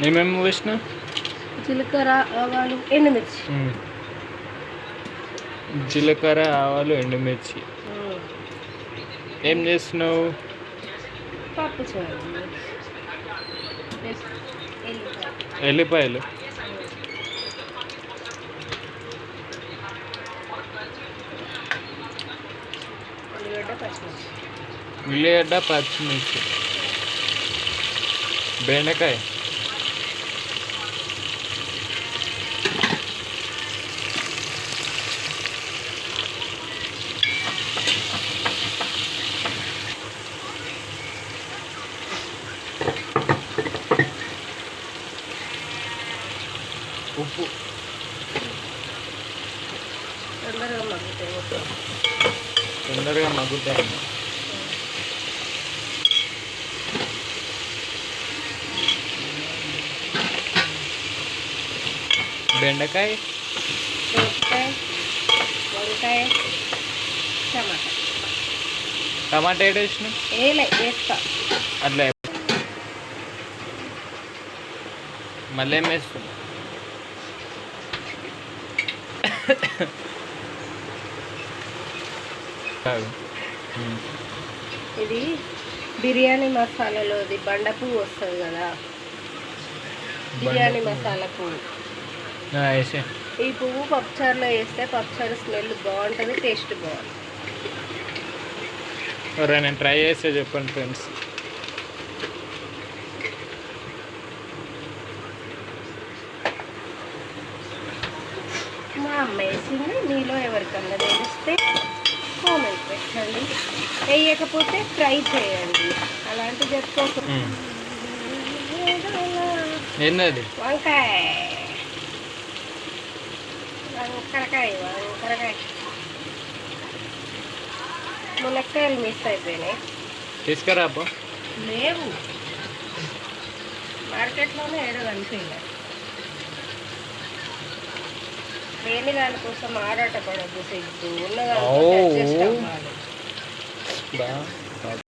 ఏమేమి వేసిన? జీలకర్ర, ఆవాలు, ఎండుమిర్చి. జీలకర్ర, ఆవాలు, ఎండుమిర్చి. ఏం చేస్తున్నావు? పప్పు చేయాలి. ఎల్లిపాయలు. ఉల్లిగడ్డ, పచ్చిమిర్చి. బెండకాయ. ఉప్పు. తొందరగా మగ్గుతాయి. బెండకాయ, వంకాయ, టమాటా. టమాటా వేసిన వేస్తా. అట్లా మళ్ళీ ఏం వేస్తుంది? ఇది బిర్యానీ మసాలాలోది బండ పువ్వు వస్తుంది కదా, బిర్యానీ మసాలా పువ్వు. ఈ పువ్వు పప్పుచారులో వేస్తే పప్పుచారు స్మెల్ బాగుంటుంది, టేస్ట్ బాగుంటుంది. నేను ట్రై చేస్తే చెప్పండి ఫ్రెండ్స్. మా అమ్మ వేసింది, మీలో ఎవరికన్నా తెలిస్తే కామెంట్ పెట్టండి. వేయకపోతే ట్రై చేయండి. అలాంటివి చెప్పుకోకుండా. ఏంటది? వంకాయ. వంకరకాయ. మునక్కాయలు మిస్ అయిపోయినాయి. తీసుకురాపో. లేవు, మార్కెట్లోనే ఏదో కనిపించాయి. లేని దానికోసం ఆరాట పడద్దు, సిగ్గు ఉన్నదాన్ని.